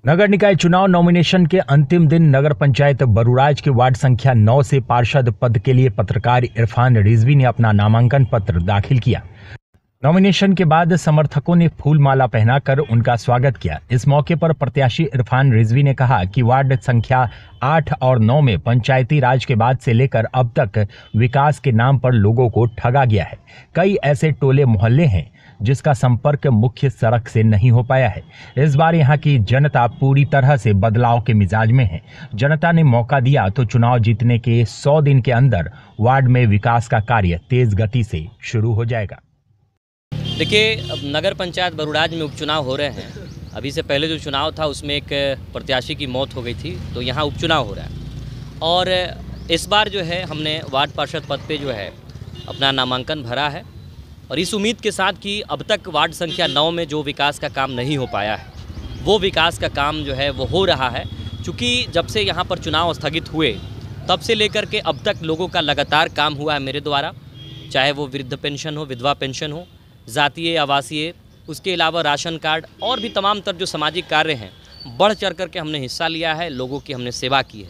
नगर निकाय चुनाव नॉमिनेशन के अंतिम दिन नगर पंचायत बरूराज के वार्ड संख्या 9 से पार्षद पद के लिए पत्रकार इरफान रिजवी ने अपना नामांकन पत्र दाखिल किया। नॉमिनेशन के बाद समर्थकों ने फूल माला पहनाकर उनका स्वागत किया। इस मौके पर प्रत्याशी इरफान रिजवी ने कहा कि वार्ड संख्या 8 और 9 में पंचायती राज के बाद से लेकर अब तक विकास के नाम पर लोगों को ठगा गया है। कई ऐसे टोले मोहल्ले हैं जिसका संपर्क मुख्य सड़क से नहीं हो पाया है। इस बार यहाँ की जनता पूरी तरह से बदलाव के मिजाज में है। जनता ने मौका दिया तो चुनाव जीतने के 100 दिन के अंदर वार्ड में विकास का कार्य तेज गति से शुरू हो जाएगा। देखिए, अब नगर पंचायत बरूराज में उपचुनाव हो रहे हैं। अभी से पहले जो चुनाव था उसमें एक प्रत्याशी की मौत हो गई थी, तो यहाँ उपचुनाव हो रहा है। और इस बार जो है हमने वार्ड पार्षद पद पे जो है अपना नामांकन भरा है, और इस उम्मीद के साथ कि अब तक वार्ड संख्या 9 में जो विकास का काम नहीं हो पाया है वो विकास का काम जो है वो हो रहा है। चूँकि जब से यहाँ पर चुनाव स्थगित हुए तब से लेकर के अब तक लोगों का लगातार काम हुआ है मेरे द्वारा, चाहे वो वृद्ध पेंशन हो, विधवा पेंशन हो, जातीय आवासीय, उसके अलावा राशन कार्ड और भी तमाम तर जो सामाजिक कार्य हैं बढ़ चढ़ कर के हमने हिस्सा लिया है, लोगों की हमने सेवा की है।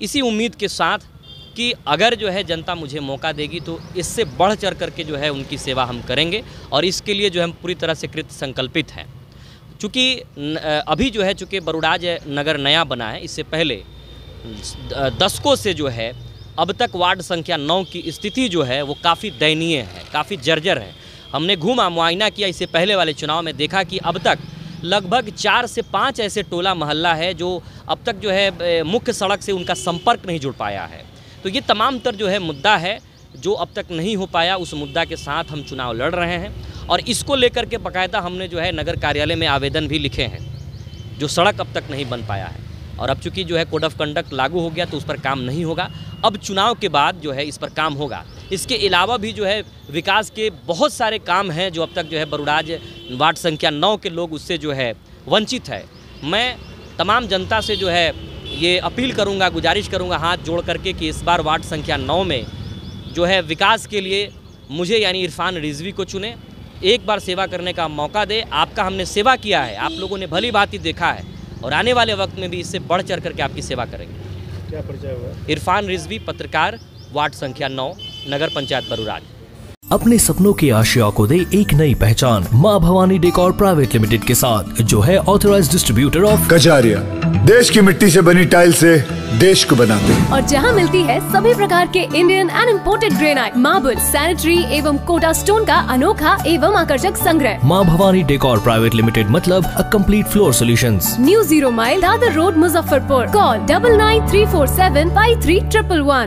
इसी उम्मीद के साथ कि अगर जो है जनता मुझे मौका देगी तो इससे बढ़ चढ़ कर के जो है उनकी सेवा हम करेंगे, और इसके लिए जो हम पूरी तरह से कृत संकल्पित हैं। चूँकि अभी जो है चूँकि बरूराज नगर नया बना है, इससे पहले दशकों से जो है अब तक वार्ड संख्या 9 की स्थिति जो है वो काफ़ी दयनीय है, काफ़ी जर्जर है। हमने घूमा मुआयना किया, इससे पहले वाले चुनाव में देखा कि अब तक लगभग 4 से 5 ऐसे टोला मोहल्ला है जो अब तक जो है मुख्य सड़क से उनका संपर्क नहीं जुड़ पाया है। तो ये तमाम तर जो है मुद्दा है जो अब तक नहीं हो पाया, उस मुद्दा के साथ हम चुनाव लड़ रहे हैं। और इसको लेकर के बाकायदा हमने जो है नगर कार्यालय में आवेदन भी लिखे हैं, जो सड़क अब तक नहीं बन पाया है। और अब चूँकि जो है कोड ऑफ कंडक्ट लागू हो गया तो उस पर काम नहीं होगा, अब चुनाव के बाद जो है इस पर काम होगा। इसके अलावा भी जो है विकास के बहुत सारे काम हैं जो अब तक जो है बरूराज वार्ड संख्या 9 के लोग उससे जो है वंचित है। मैं तमाम जनता से जो है ये अपील करूंगा, गुजारिश करूंगा हाथ जोड़ करके कि इस बार वार्ड संख्या 9 में जो है विकास के लिए मुझे यानी इरफान रिजवी को चुने, एक बार सेवा करने का मौका दे। आपका हमने सेवा किया है, आप लोगों ने भली भांति देखा है, और आने वाले वक्त में भी इससे बढ़ चढ़ करके आपकी सेवा करेंगे। क्या परिचय हुआ? इरफान रिजवी, पत्रकार, वार्ड संख्या 9, नगर पंचायत बरूराज। अपने सपनों की आशिया को दे एक नई पहचान माँ भवानी डेकोर प्राइवेट लिमिटेड के साथ, जो है ऑथराइज्ड डिस्ट्रीब्यूटर ऑफ कजारिया। देश की मिट्टी से बनी टाइल से देश को बनाते हैं, और जहां मिलती है सभी प्रकार के Indian and imported granite, marble, sanitary एवं कोटा स्टोन का अनोखा एवं आकर्षक संग्रह। माँ भवानी डेकोर प्राइवेट लिमिटेड मतलब a complete floor solutions. New 0 mile Dadar road, Muzaffarpur. Call 9934753111।